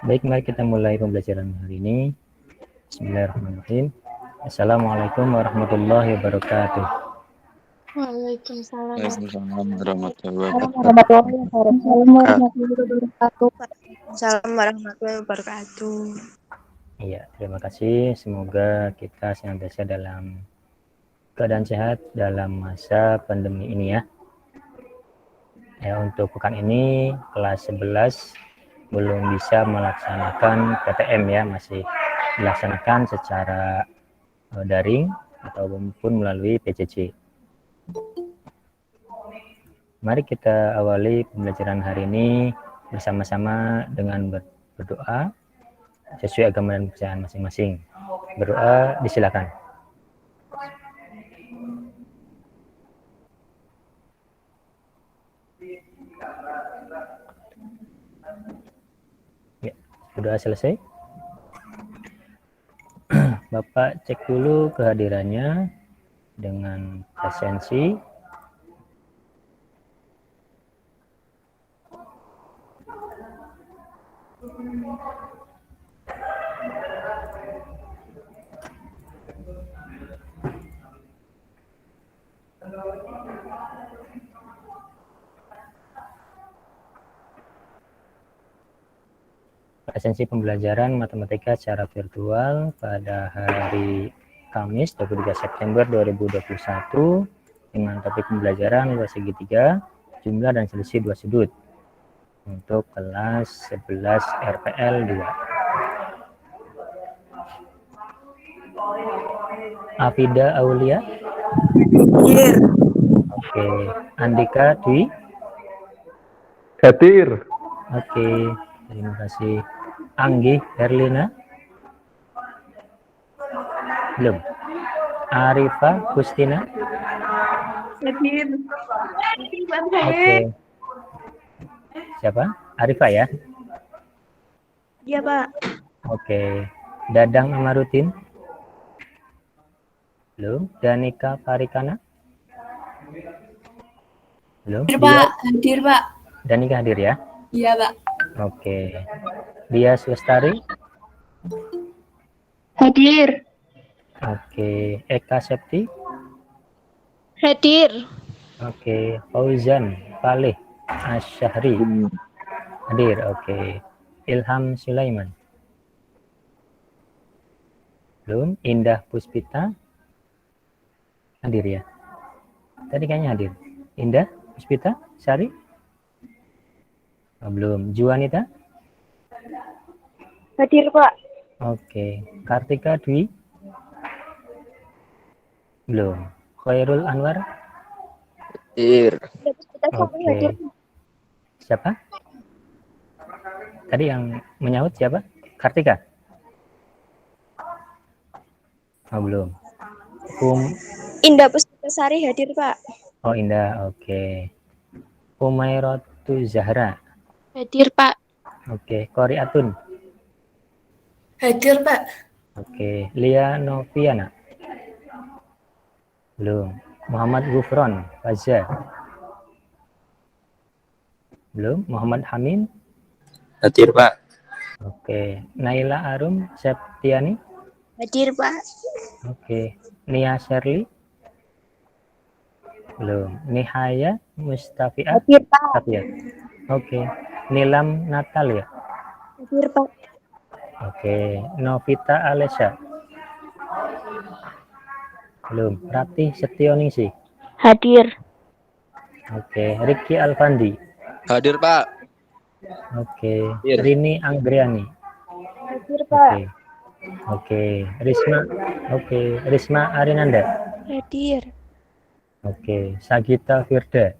Baik, mari kita mulai pembelajaran hari ini. Bismillahirrahmanirrahim. Assalamualaikum warahmatullahi wabarakatuh. Waalaikumsalam warahmatullahi wabarakatuh. Assalamualaikum warahmatullahi wabarakatuh. Iya, terima kasih. Semoga kita senantiasa dalam keadaan sehat dalam masa pandemi ini ya. Ya, untuk pekan ini kelas 11 belum bisa melaksanakan PTM ya, masih dilaksanakan secara daring ataupun melalui PJJ. Mari kita awali pembelajaran hari ini bersama-sama dengan berdoa sesuai agama dan kepercayaan masing-masing. Berdoa disilakan. Ya, berdoa selesai. Bapak cek dulu kehadirannya dengan presensi. Presensi pembelajaran matematika secara virtual pada hari Kamis 23 September 2021 dengan topik pembelajaran luas segitiga, jumlah dan selisih dua sudut untuk kelas 11 RPL 2. Afida Aulia. Oke, Andika Dwi. Hadir. Oke, terima kasih. Anggi Herlina. Belum. Arifa Gustina. Hadir. Oke. Siapa? Arifa ya? Iya, Pak. Oke. Dadang Amarutin. Belum. Danika Farikana. Belum. Hadir, Pak. Hadir, Pak. Danika hadir ya? Iya, Pak. Oke. Dia Lestari. Hadir. Oke. Eka Septi. Hadir. Oke. Fauzan Palih Asyahri. Hadir. Oke. Ilham Sulaiman. Belum. Indah Puspita. Hadir ya? Tadi kayaknya hadir. Indah Puspita Sari. Oh, belum. Juanita. Hadir, Pak. Oke. Kartika Dwi. Belum. Khairul Anwar. Hadir. Oke. Siapa? Tadi yang menyaut siapa? Kartika? Oh, belum. Indah Puspitasari hadir, Pak. Oh, Indah. Oke. Umairatu Zahra. Hadir, Pak. Oke. Kori Atun. Hadir, Pak. Oke. Lia Noviana. Belum. Muhammad Gufron Faza. Belum. Muhammad Hamim. Hadir, Pak. Oke. Naila Arum Septiani. Hadir, Pak. Oke. Nia Sherly. Belum. Nihaya Mustafiah. Hadir, Pak. Safia. Oke. Nilam Natalia. Hadir, Pak. Oke. Novita Alesha. Belum. Ratih Setioningsi. Hadir. Oke. Ricky Alfandi. Hadir, Pak. Oke. Hadir. Rini Anggriani. Hadir, Pak. Oke. Oke. Risma. Oke. Risma Arinanda. Hadir. Oke. Sagita Firda.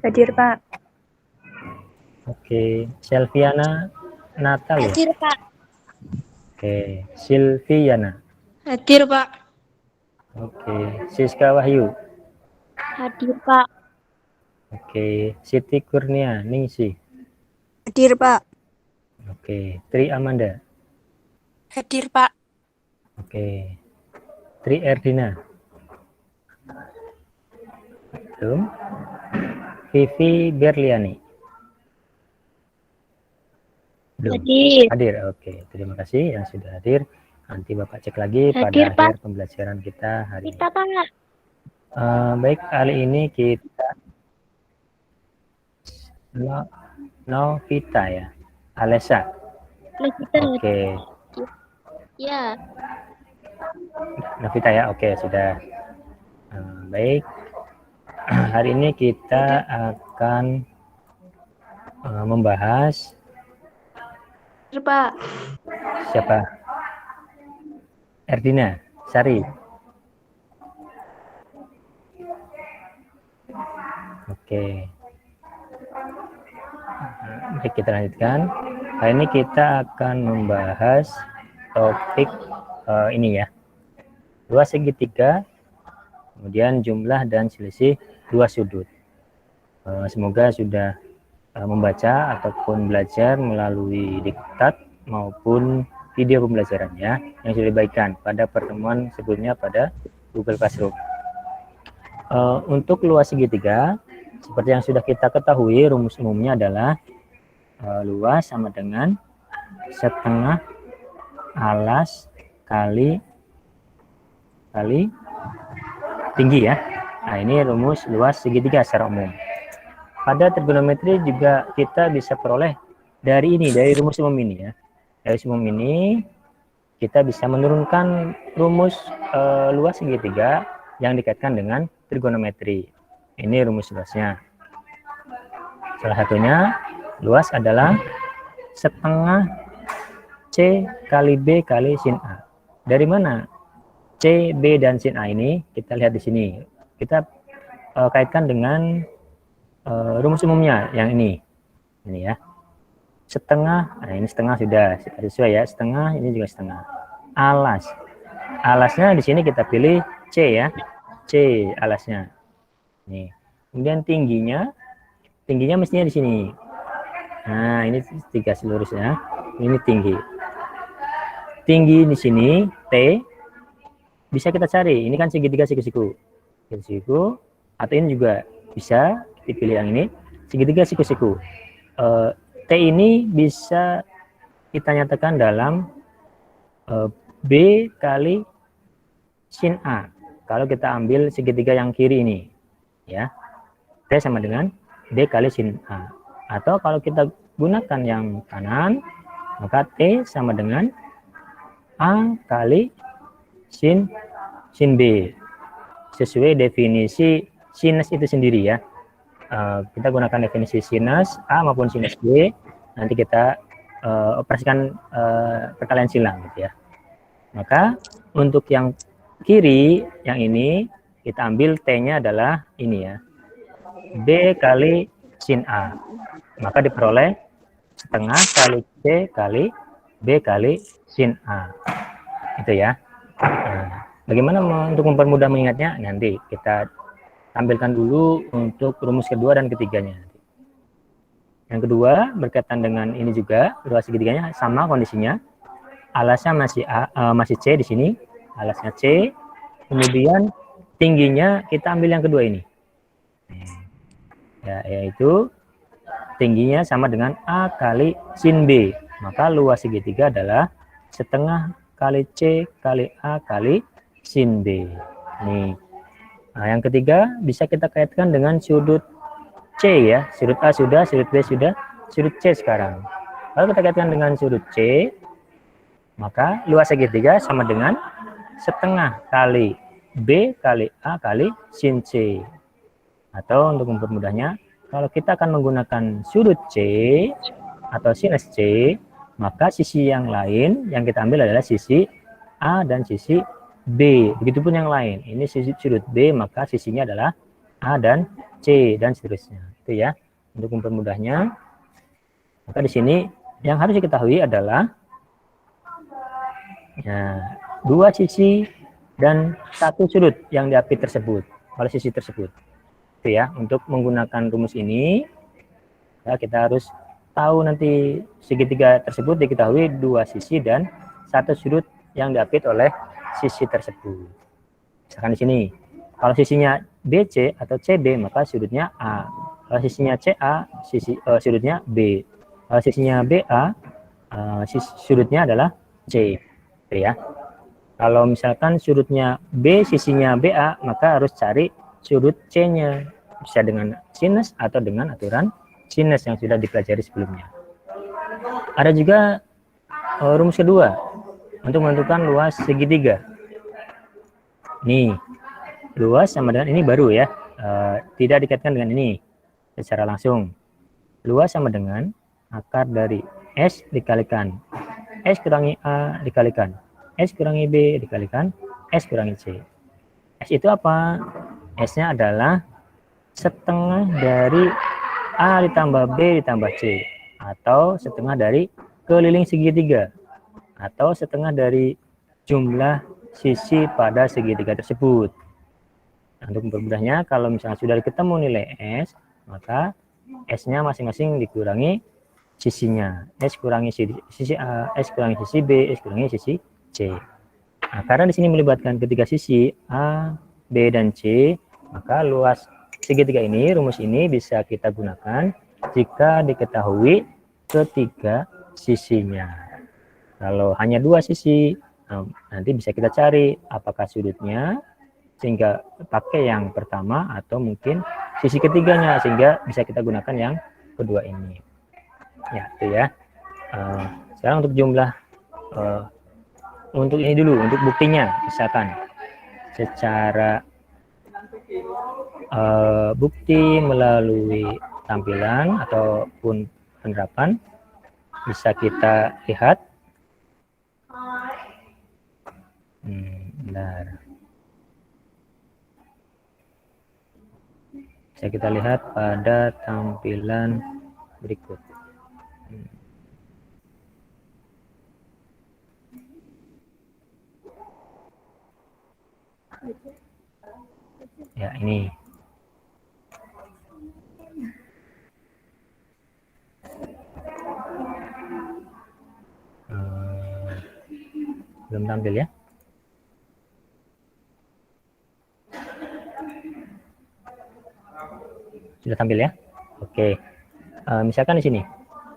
Hadir, Pak. Oke. Selviana Natalia. Hadir, Pak. Oke. Silviana. Hadir, Pak. Oke. Siska Wahyu. Hadir, Pak. Oke. Siti Kurnia Ningsi. Hadir, Pak. Oke. Tri Amanda. Hadir, Pak. Oke. Tri Erdina. Belum. Vivi Berliani. Belum. Hadir. Hadir. Oke, terima kasih yang sudah hadir. Nanti Bapak cek lagi Hadir, pada akhir pembelajaran kita hari ini. Pak. Baik, kali ini kita Novita ya. Alessa. Oke. Ya. Novita ya. Oke, sudah. Baik. Hari ini kita akan membahas Pak. siapa? Erdina Sari. Oke. Baik, kita lanjutkan. Hari ini kita akan membahas topik ini ya. Luas segitiga, kemudian jumlah dan selisih dua sudut. Semoga sudah membaca ataupun belajar melalui diktat maupun video pembelajarannya yang sudah diberikan pada pertemuan sebelumnya pada Google Classroom. Untuk luas segitiga, seperti yang sudah kita ketahui, rumus umumnya adalah luas sama dengan setengah alas kali tinggi ya. Nah, ini rumus luas segitiga secara umum. Pada trigonometri juga kita bisa peroleh dari rumus umum ini ya. Dari rumus umum ini kita bisa menurunkan rumus luas segitiga yang dikaitkan dengan trigonometri. Ini rumus luasnya. Salah satunya luas adalah setengah C kali B kali sin A. Dari mana C, B, dan sin A ini? Kita lihat di sini. Kita kaitkan dengan rumus umumnya yang ini ya. Setengah, nah ini setengah sudah sesuai ya, setengah, ini juga setengah. Alasnya di sini kita pilih C ya, C alasnya. Nih. Kemudian tingginya mestinya di sini. Nah, ini tiga lurusnya. Ini tinggi. Tinggi di sini T bisa kita cari. Ini kan segitiga siku-siku. Siku-siku atau ini juga bisa dipilih yang ini. Segitiga siku-siku. T ini bisa kita nyatakan dalam B kali sin A. Kalau kita ambil segitiga yang kiri ini, ya, T sama dengan B kali sin A. Atau kalau kita gunakan yang kanan, maka T sama dengan A kali sin B. Sesuai definisi sinus itu sendiri ya. Kita gunakan definisi sinus A maupun sinus B. Nanti kita operasikan perkalian silang gitu ya. Maka untuk yang kiri, yang ini kita ambil T-nya adalah ini ya, B kali sin A. Maka diperoleh setengah kali C kali B kali sin A. Itu ya. Nah, bagaimana untuk mempermudah mengingatnya? Nanti kita tampilkan dulu untuk rumus kedua dan ketiganya. Yang kedua berkaitan dengan ini juga, luas segitiganya sama kondisinya. Alasnya masih C di sini, alasnya C. Kemudian tingginya kita ambil yang kedua ini. Ya, yaitu tingginya sama dengan A kali sin B. Maka luas segitiga adalah setengah kali C kali A kali sin B. Nih. Nah, yang ketiga bisa kita kaitkan dengan sudut C ya. Sudut A sudah, sudut B sudah, sudut C sekarang. Kalau kita kaitkan dengan sudut C, maka luas segitiga sama dengan setengah kali B kali A kali sin C. Atau untuk mempermudahnya, kalau kita akan menggunakan sudut C atau sinus C, maka sisi yang lain yang kita ambil adalah sisi A dan sisi B. Begitupun yang lain. Ini sisi sudut B, maka sisinya adalah A dan C dan seterusnya. Itu ya. Untuk mempermudahnya, maka di sini yang harus diketahui adalah ya, dua sisi dan satu sudut yang diapit tersebut oleh sisi tersebut. Itu ya. Untuk menggunakan rumus ini, ya, kita harus tahu nanti segitiga tersebut diketahui dua sisi dan satu sudut yang diapit oleh sisi tersebut. Misalkan di sini, kalau sisinya BC atau CB, maka sudutnya A. Kalau sisinya CA, sudutnya B. Kalau sisinya BA, sudutnya adalah C. Gitu ya. Kalau misalkan sudutnya B, sisinya BA, maka harus cari sudut C-nya. Bisa dengan sinus atau dengan aturan sinus yang sudah dipelajari sebelumnya. Ada juga rumus kedua untuk menentukan luas segitiga. Nih, luas sama dengan ini baru ya, tidak dikaitkan dengan ini secara langsung. Luas sama dengan akar dari S dikalikan S kurangi A dikalikan S kurangi B dikalikan S kurangi C. S itu apa? S-nya adalah setengah dari A ditambah B ditambah C, atau setengah dari keliling segitiga, atau setengah dari jumlah sisi pada segitiga tersebut. Nah, untuk mempermudahnya, kalau misalnya sudah ketemu nilai S, maka S-nya masing-masing dikurangi sisinya. S kurangi sisi A, S kurangi sisi B, S kurangi sisi C. Nah, karena di sini melibatkan ketiga sisi A, B, dan C, maka luas segitiga ini, rumus ini bisa kita gunakan jika diketahui ketiga sisinya. Kalau hanya dua sisi, nanti bisa kita cari apakah sudutnya, sehingga pakai yang pertama, atau mungkin sisi ketiganya, sehingga bisa kita gunakan yang kedua ini. Ya, itu ya. Sekarang untuk jumlah, untuk ini dulu, untuk buktinya, misalkan secara bukti melalui tampilan ataupun penerapan, bisa kita lihat. Bentar. Bisa kita lihat pada tampilan berikut. Ya, ini. Belum tampil ya. Sudah tampil ya. Oke. Misalkan di sini.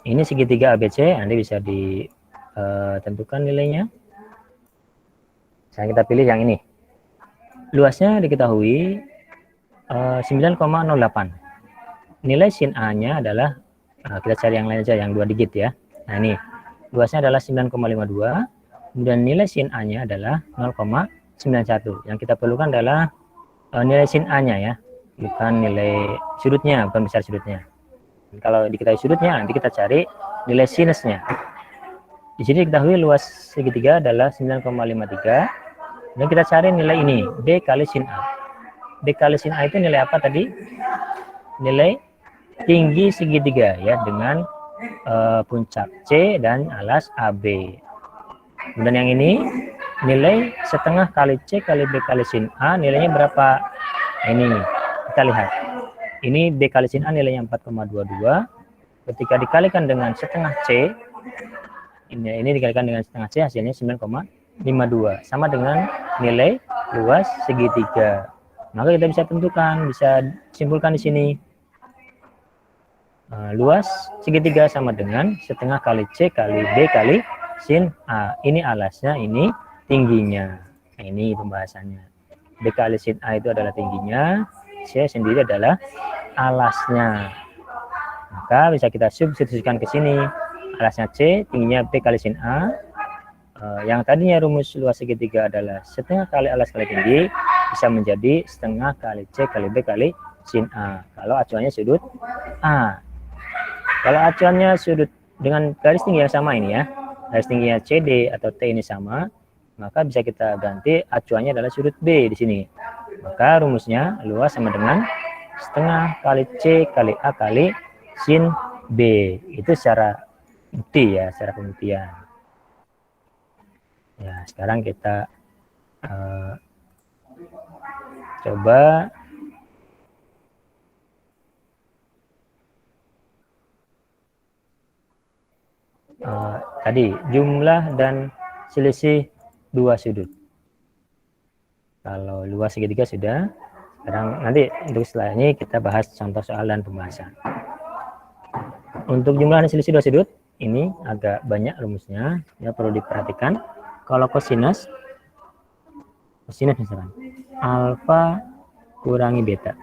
Ini segitiga ABC, nanti bisa ditentukan nilainya. Sekarang kita pilih yang ini. Luasnya diketahui 9,08. Nilai sin A-nya adalah, kita cari yang lain aja, yang 2 digit ya. Nah, ini luasnya adalah 9,52. Kemudian nilai sin A-nya adalah 0,91. Yang kita perlukan adalah nilai sin A-nya ya, bukan nilai sudutnya, bukan besar sudutnya. Kalau diketahui sudutnya, nanti kita cari nilai sinusnya. Di sini diketahui luas segitiga adalah 9,53. Dan kita cari nilai ini, B kali sin A. B kali sin A itu nilai apa tadi? Nilai tinggi segitiga ya, dengan puncak C dan alas AB. Kemudian yang ini nilai setengah kali C kali B kali sin A, nilainya berapa? Ini kita lihat. Ini B kali sin A nilainya 4,22. Ketika dikalikan dengan setengah C, ini dikalikan dengan setengah C, hasilnya 9,52, sama dengan nilai luas segitiga. Maka kita bisa tentukan, bisa simpulkan di sini. Luas segitiga sama dengan setengah kali C kali B kali sin A. Ini alasnya, ini tingginya. Nah, ini pembahasannya. B kali sin A itu adalah tingginya, C sendiri adalah alasnya. Maka bisa kita substitusikan ke sini. Alasnya C, tingginya B kali sin A. Yang tadinya rumus luas segitiga adalah setengah kali alas kali tinggi, bisa menjadi setengah kali C kali B kali sin A. Kalau acuannya sudut A. Kalau acuannya sudut dengan garis tinggi yang sama ini ya, garis tingginya CD atau T ini sama, maka bisa kita ganti acuannya adalah sudut B di sini. Maka rumusnya luas sama dengan setengah kali C kali A kali sin B. Itu secara bukti ya, secara pembuktian. Ya, sekarang kita coba tadi jumlah dan selisih dua sudut. Kalau luas segitiga sudah, Sekarang nanti untuk setelah ini kita bahas contoh soal dan pembahasan. Untuk jumlah dan selisih dua sudut ini agak banyak rumusnya, ya perlu diperhatikan. Kalau kosinus misalkan alfa kurangi beta.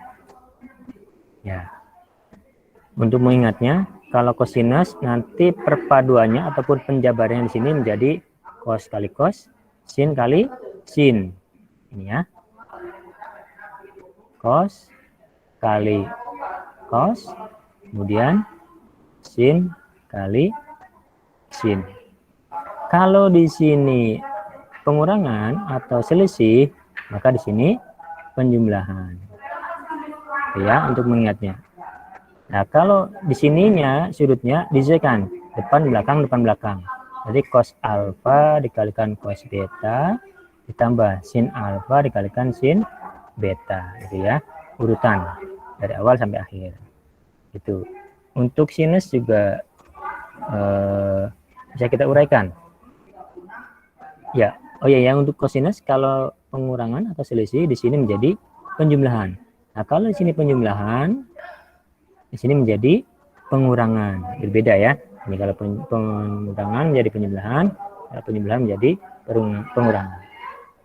Ya. Untuk mengingatnya, kalau kosinus nanti perpaduannya ataupun penjabarannya di sini menjadi cos kali cos, sin kali sin. Ini ya. Cos kali cos, kemudian sin kali sin. Kalau di sini pengurangan atau selisih, maka di sini penjumlahan. Ya, untuk mengingatnya. Nah, kalau di sininya sudutnya disesuaikan depan belakang. Jadi cos alfa dikalikan cos beta ditambah sin alfa dikalikan sin beta, gitu ya, urutan dari awal sampai akhir. Itu untuk sinus juga bisa kita uraikan. Ya, oh ya, yang untuk kosinus kalau pengurangan atau selisih di sini menjadi penjumlahan. Nah, kalau di sini penjumlahan, di sini menjadi pengurangan. Berbeda ya. Ini kalau pengurangan menjadi penjumlahan, kalau penjumlahan menjadi pengurangan.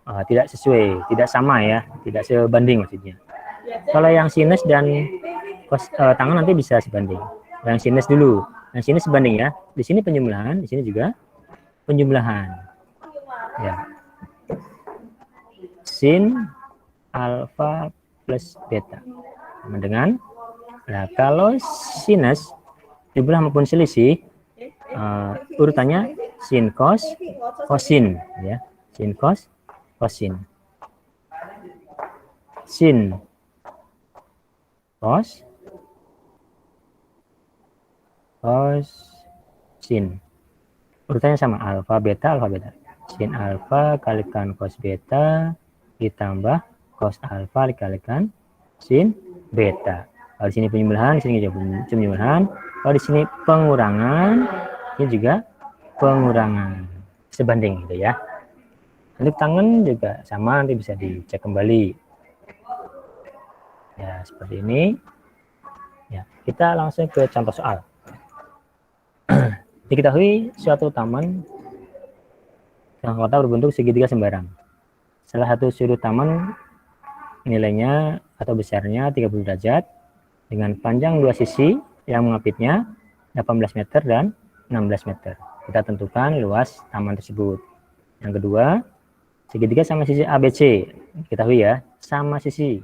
Tidak sesuai, tidak sama ya, tidak sebanding maksudnya. Kalau yang sinus dan tangan nanti bisa sebanding. Yang sinus dulu, yang sinus sebanding ya. Di sini penjumlahan, di sini juga penjumlahan. Ya. Sin alfa plus beta sama dengan, nah kalau sinus jumlah maupun selisih urutannya sin cos kosin ya, sin cos kosin, sin cos sin, urutannya sama, alfa beta, sin alfa kalikan cos beta ditambah cos alfa dikalikan sin beta. Kalau di sini penjumlahan, di sini juga penjumlahan. Kalau di sini pengurangan, ini juga pengurangan. Sebanding gitu ya. Untuk tangan juga sama, nanti bisa dicek kembali. Ya, seperti ini. Ya, kita langsung ke contoh soal. Diketahui suatu taman tengah kota berbentuk segitiga sembarang. Salah satu sudut taman nilainya atau besarnya 30 derajat dengan panjang dua sisi yang mengapitnya 18 meter dan 16 meter. Kita tentukan luas taman tersebut. Yang kedua, segitiga sama sisi ABC. Diketahui ya, sama sisi.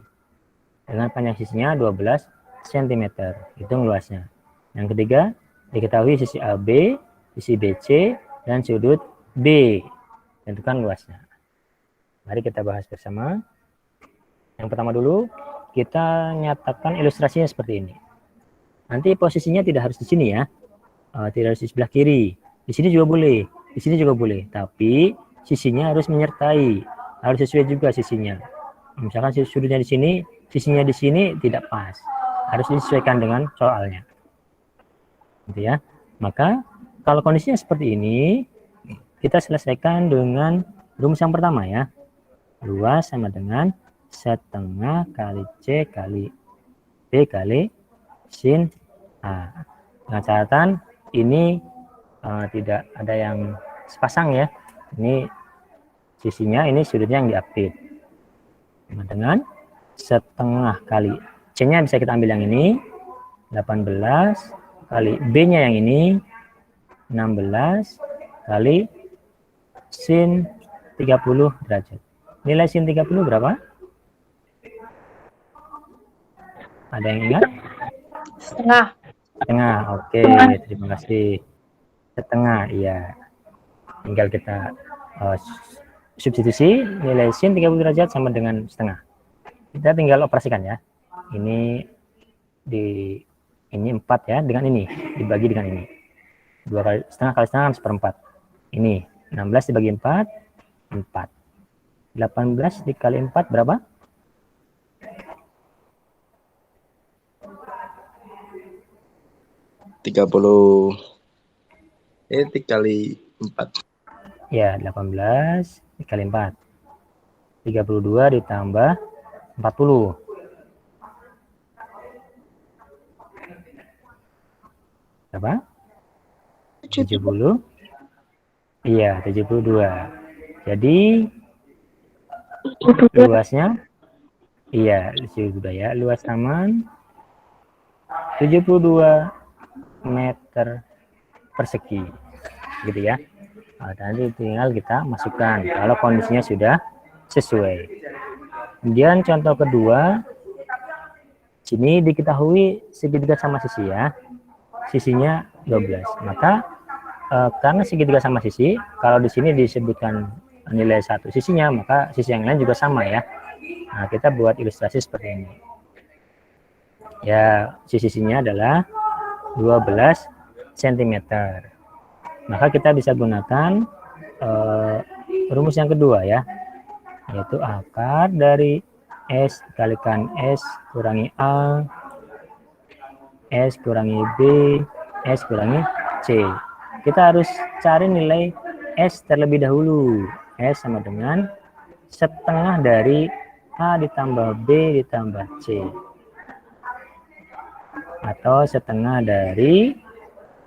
Dengan panjang sisinya 12 cm. Hitung luasnya. Yang ketiga, diketahui sisi AB, sisi BC, dan sudut B. Tentukan luasnya. Mari kita bahas bersama. Yang pertama dulu, kita nyatakan ilustrasinya seperti ini. Nanti posisinya tidak harus di sini ya. Tidak harus di sebelah kiri. Di sini juga boleh. Di sini juga boleh. Tapi sisinya harus menyertai. Harus sesuai juga sisinya. Misalkan sudutnya di sini, sisinya di sini tidak pas. Harus disesuaikan dengan soalnya. Gitu ya. Maka kalau kondisinya seperti ini, kita selesaikan dengan rumus yang pertama ya. Luas sama dengan setengah kali C kali B kali sin A. Dengan catatan ini tidak ada yang sepasang ya. Ini sisinya, ini sudutnya yang diapit. Dengan setengah kali C-nya bisa kita ambil yang ini 18 kali B-nya yang ini 16 kali sin 30 derajat. Nilai sin 30 berapa? Ada yang ingat? Setengah. Setengah, oke. Terima kasih. Setengah, iya. Tinggal kita substitusi nilai sin 30 derajat sama dengan setengah. Kita tinggal operasikan ya. Ini ini 4 ya, dengan ini dibagi dengan ini. 2 kali setengah seperempat. Ini 16 dibagi 4, 4. 18 dikali 4 berapa? 30 dikali 4. Ya, 18 dikali 4. 32 ditambah 40. Berapa? 70. 70. Iya, 72. Jadi luasnya, iya, 72 ya. Luas taman 72 meter persegi. Gitu ya. Nah, nanti tinggal kita masukkan kalau kondisinya sudah sesuai. Kemudian contoh kedua, sini diketahui segitiga sama sisi ya. Sisinya 12. Maka karena segitiga sama sisi, kalau di sini disebutkan nilai satu sisinya, maka sisi yang lain juga sama ya. Nah, kita buat ilustrasi seperti ini. Ya, sisinya adalah 12 cm. Maka kita bisa gunakan rumus yang kedua ya, yaitu akar dari S dikalikan S kurangi A, S kurangi B, S kurangi C. Kita harus cari nilai S terlebih dahulu. S sama dengan setengah dari A ditambah B ditambah C. Atau setengah dari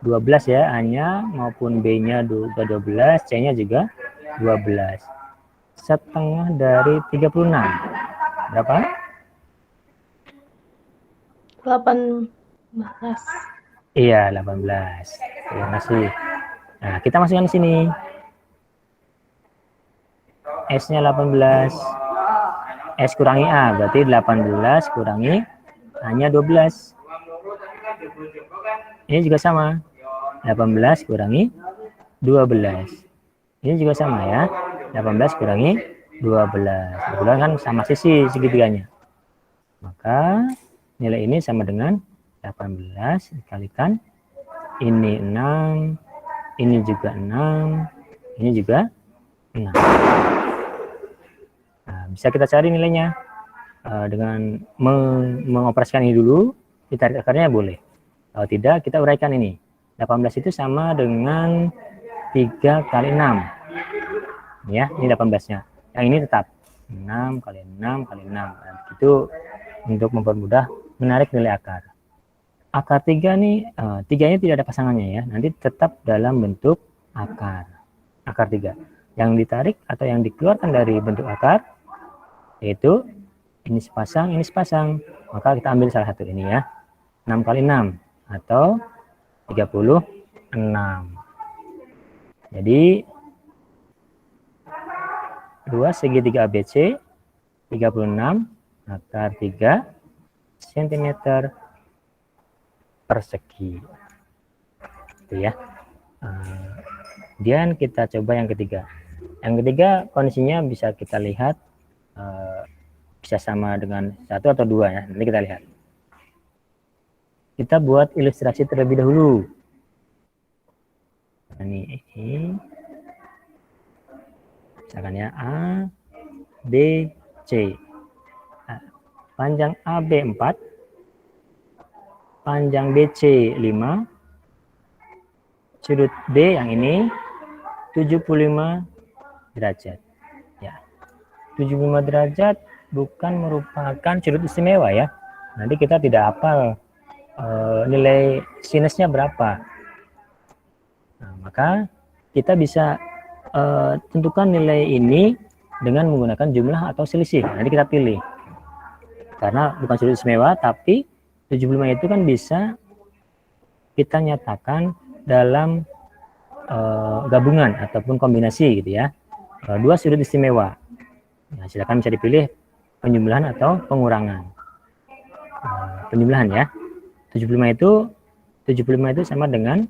12 ya, A-nya maupun B-nya juga 12, C-nya juga 12. Setengah dari 36. Berapa? 18. Iya, 18. Terima kasih. Nah, kita masukkan di sini. S-nya 18. S kurangi A, berarti 18 kurangi A-nya 12. Ini juga sama. 18 kurangi 12. Ini juga sama ya. 18 kurangi 12. Kebetulan kan sama sisi segitiganya. Maka nilai ini sama dengan 18 dikalikan ini 6, ini juga 6, ini juga 6. Nah, bisa kita cari nilainya dengan mengoperasikan ini dulu, ditarik akarnya boleh. Kalau tidak, kita uraikan ini. 18 itu sama dengan 3 kali 6. Ya, ini 18-nya. Yang ini tetap 6 kali 6 kali 6. Nah, itu untuk mempermudah menarik nilai akar. Akar 3 nih, 3-nya tidak ada pasangannya ya. Nanti tetap dalam bentuk akar. Akar 3. Yang ditarik atau yang dikeluarkan dari bentuk akar, yaitu ini sepasang, ini sepasang. Maka kita ambil salah satu ini ya. 6 kali 6 atau 36. Jadi luas segitiga ABC 36 akar 3 cm persegi. Itu ya. Kemudian kita coba yang ketiga. Yang ketiga kondisinya bisa kita lihat bisa sama dengan 1 atau 2 ya. Nanti kita lihat. Kita buat ilustrasi terlebih dahulu. Ini misalkan ya A, B, C. Nah, panjang AB 4, panjang BC 5, sudut B yang ini 75 derajat. Ya, 75 derajat bukan merupakan sudut istimewa ya. Nanti kita tidak hafal nilai sinusnya berapa. Nah, maka kita bisa tentukan nilai ini dengan menggunakan jumlah atau selisih. Nanti kita pilih. Karena bukan sudut istimewa, tapi 75 itu kan bisa kita nyatakan dalam gabungan ataupun kombinasi gitu ya. Dua sudut istimewa. Nah, silakan bisa dipilih penjumlahan atau pengurangan. Penjumlahan ya. 75 itu sama dengan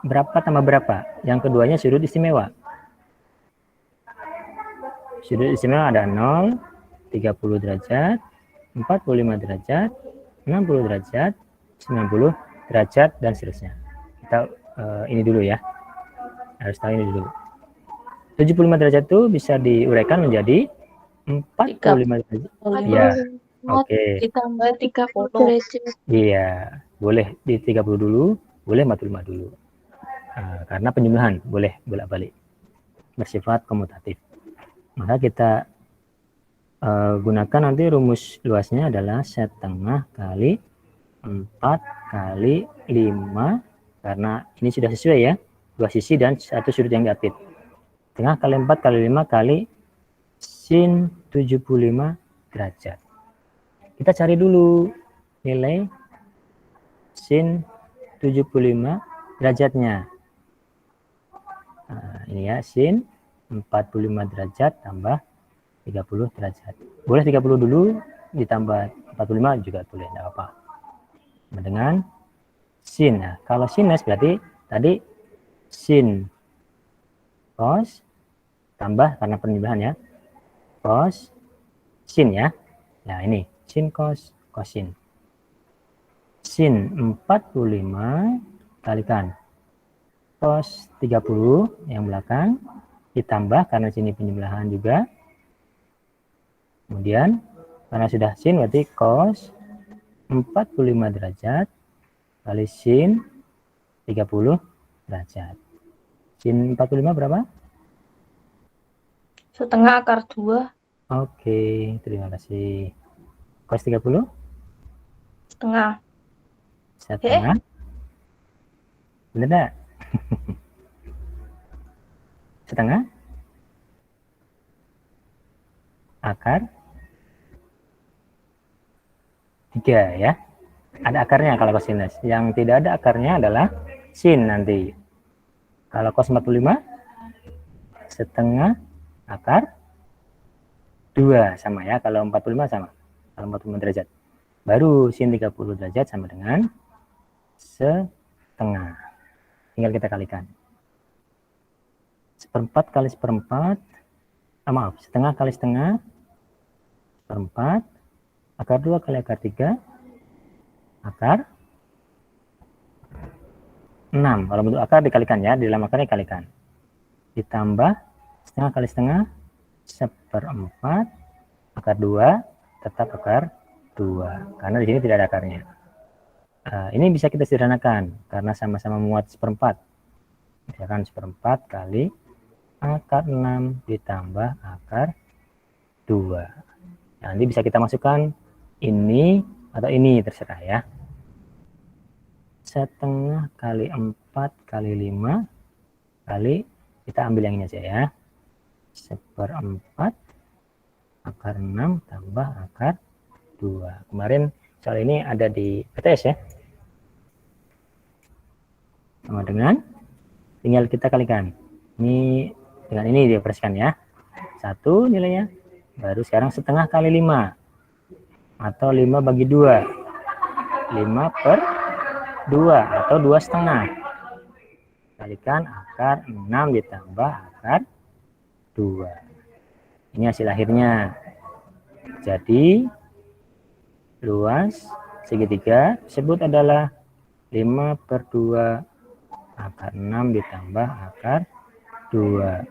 berapa tambah berapa. Yang keduanya sudut istimewa. Sudut istimewa ada 0, 30 derajat, 45 derajat, 60 derajat, 90 derajat, dan seterusnya. Kita ini dulu ya. Harus tahu ini dulu. 75 derajat itu bisa diuraikan menjadi 45 derajat. Ya. Oke. Ditambah 30 derajat. Iya, boleh di 30 dulu, boleh 45 dulu. Karena penjumlahan boleh bolak-balik. Bersifat komutatif. Maka kita gunakan nanti rumus luasnya adalah setengah kali 4 kali 5 Karena ini sudah sesuai ya, dua sisi dan satu sudut yang diapit. Tengah kali 4 kali 5 kali sin 75 derajat. Kita cari dulu nilai sin 75 derajatnya. Nah, ini ya, sin 45 derajat tambah 30 derajat. Boleh 30 dulu ditambah 45 juga boleh, tidak apa-apa. Dengan sin. Nah, kalau sinus berarti tadi sin cos tambah karena penjumlahan ya. Cos sin ya. Nah, ini sin cos kosin. Sin 45 kalikan cos 30 yang belakang ditambah karena sini penjumlahan juga. Kemudian karena sudah sin berarti cos 45 derajat kali sin 30 derajat. Sin 45 berapa? Setengah akar 2. Oke, terima kasih. Cos 30? Setengah. Setengah. Bener enggak? Setengah akar 3 ya. Ada akarnya kalau kosinus. Yang tidak ada akarnya adalah sin nanti. Kalau cos 45 setengah akar 2 sama ya. Kalau 45 sama. Kalau 45 derajat. Baru sin 30 derajat sama dengan setengah. Tinggal kita kalikan. Seperempat kali seperempat. Maaf, setengah kali setengah. Seperempat. Akar 2 kali akar 3. Akar 6. Kalau bentuk akar dikalikan ya. Di dalam akarnya dikalikan. Ditambah setengah kali setengah. Seperempat. Akar 2. Tetap akar 2. Karena di sini tidak ada akarnya. Ini bisa kita sederhanakan. Karena sama-sama muat seperempat. Misalkan seperempat kali akar 6 ditambah akar 2. Nah, nanti bisa kita masukkan ini atau ini terserah ya. Setengah kali 4 kali 5 kali, kita ambil yang ini aja ya. Seperempat akar 6 tambah akar 2. Kemarin soal ini ada di PTS ya. Sama dengan, tinggal kita kalikan. Ini dengan ini dioperasikan ya. 1 nilainya. Baru sekarang setengah kali 5. Atau 5 bagi 2. 5 per 2 atau 2 setengah. Kalikan akar 6 ditambah akar 2. Ini hasil akhirnya. Jadi luas segitiga tersebut adalah 5 per 2 akar 6 ditambah akar 2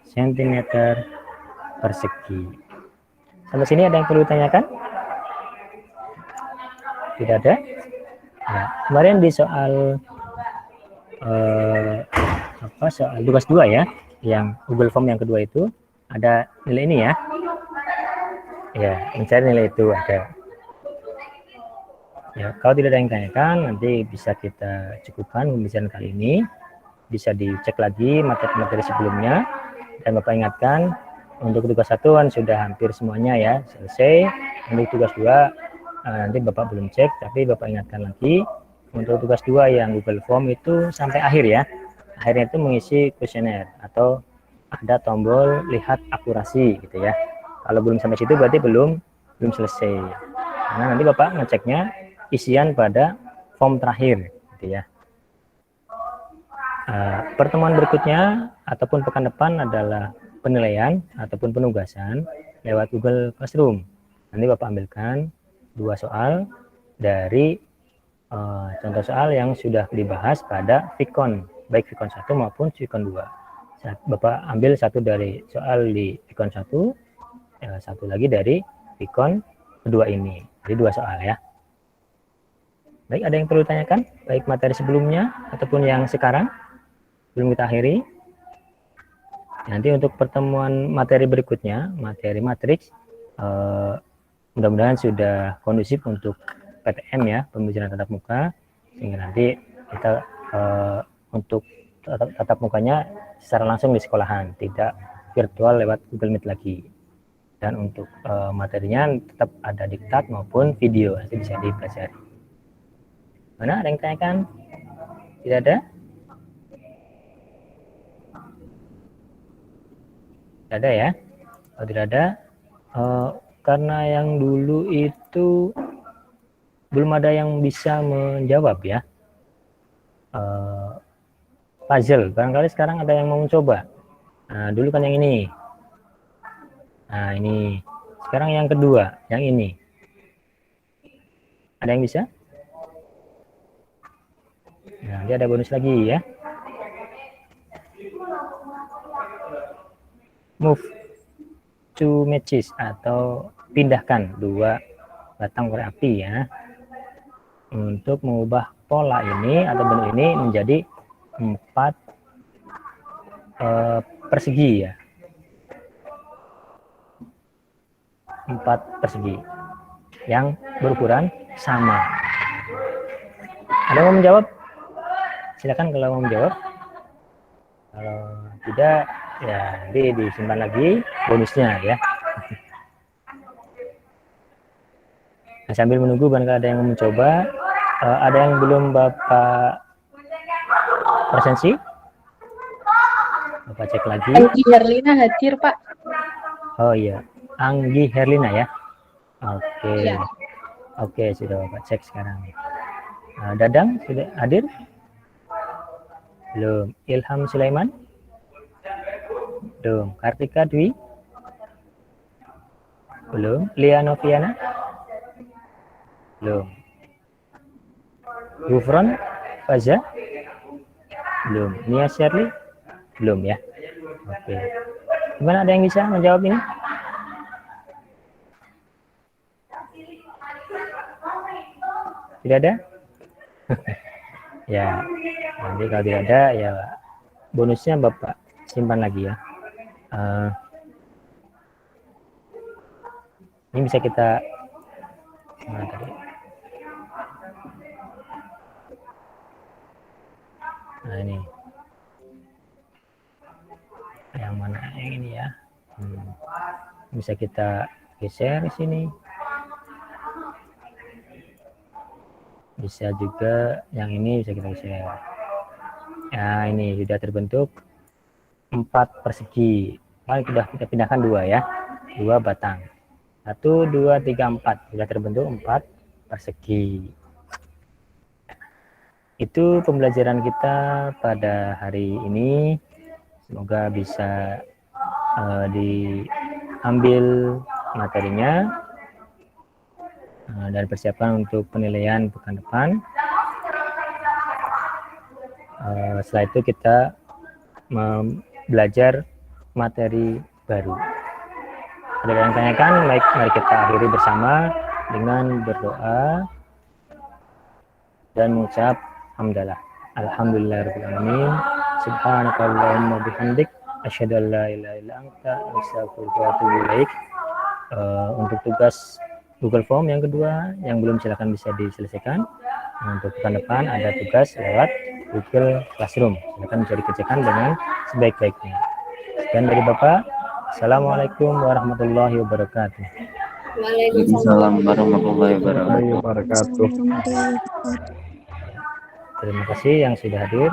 cm persegi. Sampai sini ada yang perlu ditanyakan? Tidak ada? Ya, kemarin di soal soal tugas 2 ya, yang Google Form yang kedua itu ada nilai ini ya. Ya, mencari nilai itu ada. Ya, kalau tidak ada yang ditanyakan, nanti bisa kita cukupkan pembicaraan kali ini. Bisa dicek lagi materi-materi sebelumnya. Dan Bapak ingatkan, untuk tugas 1 kan sudah hampir semuanya ya selesai. Untuk tugas 2 nanti Bapak belum cek, tapi Bapak ingatkan lagi. Untuk tugas 2 yang Google Form itu sampai akhir ya. Akhirnya itu mengisi kuesioner atau ada tombol lihat akurasi gitu ya. Kalau belum sampai situ berarti belum selesai. Karena nanti Bapak ngeceknya isian pada form terakhir gitu ya. Pertemuan berikutnya ataupun pekan depan adalah penilaian ataupun penugasan lewat Google Classroom. Nanti Bapak ambilkan 2 soal dari contoh soal yang sudah dibahas pada Vicon, baik Vicon 1 maupun Vicon 2. Bapak ambil satu dari soal di Vicon 1, satu lagi dari Vicon kedua ini. Jadi 2 soal ya. Baik, ada yang perlu ditanyakan? Baik materi sebelumnya ataupun yang sekarang? Belum kita akhiri. Nanti untuk pertemuan materi berikutnya, materi matriks, mudah-mudahan sudah kondusif untuk PTM ya, pembelajaran tatap muka. sehingga nanti kita untuk tatap mukanya secara langsung di sekolahan, tidak virtual lewat Google Meet lagi. Dan untuk materinya tetap ada diktat maupun video, nanti bisa dipelajari. Mana, ada yang tanyakan? Tidak ada? Tidak ada ya? Kalau tidak ada, karena yang dulu itu belum ada yang bisa menjawab ya. Puzzle, barangkali sekarang ada yang mau mencoba. Nah, dulu kan yang ini. Nah, ini. Sekarang yang kedua, yang ini. Ada yang bisa? Nah, dia ada bonus lagi ya. Move to matches atau pindahkan 2 batang korek api ya. Untuk mengubah pola ini atau bentuk ini menjadi 4 persegi ya. 4 persegi yang berukuran sama. Ada yang mau menjawab? Silakan kalau mau menjawab. Kalau tidak, ya nanti disimpan lagi bonusnya ya. Nah, sambil menunggu barangkali ada yang mau mencoba, ada yang belum Bapak presensi? Bapak cek lagi. Anggi Herlina hadir, Pak. Oh iya, Anggi Herlina ya. Oke. Iya. Oke, sudah Bapak cek sekarang. Dadang sudah hadir? Belum. Ilham Sulaiman? Belum. Kartika Dwi? Belum. Lia Noviana? Belum. Gufron Faza? Belum. Nia Shirley? Belum ya. Oke. Gimana, ada yang bisa menjawab ini? Tidak ada? Ya, nanti kalau tidak ada ya bonusnya Bapak simpan lagi ya. Ini bisa kita mana tadi? Nah ini yang mana, yang ini ya. Bisa kita geser di sini. Bisa juga yang ini bisa kita geser. Nah ini sudah terbentuk 4 persegi. Mari kita pindahkan 2 ya, 2 batang. 1, 2, 3, 4 sudah terbentuk 4 persegi. Itu pembelajaran kita pada hari ini. Semoga bisa diambil materinya dan persiapan untuk penilaian pekan depan. Setelah itu kita belajar materi baru. Ada yang tanyakan? Mari kita akhiri bersama dengan berdoa dan mengucap hamdalah. Alhamdulillahirabbil alamin. Subhanakallahumma bihamdik asyhadu an la ilaha illa anta astaghfiruka wa atubu ilaik. Untuk tugas Google Form yang kedua yang belum, silakan bisa diselesaikan. Untuk pekan depan ada tugas lewat Google Classroom, silakan bisa dikerjakan dengan sebaik-baiknya. Sekian dari Bapak. Assalamualaikum warahmatullahi wabarakatuh. Waalaikumsalam warahmatullahi wabarakatuh. Terima kasih yang sudah hadir.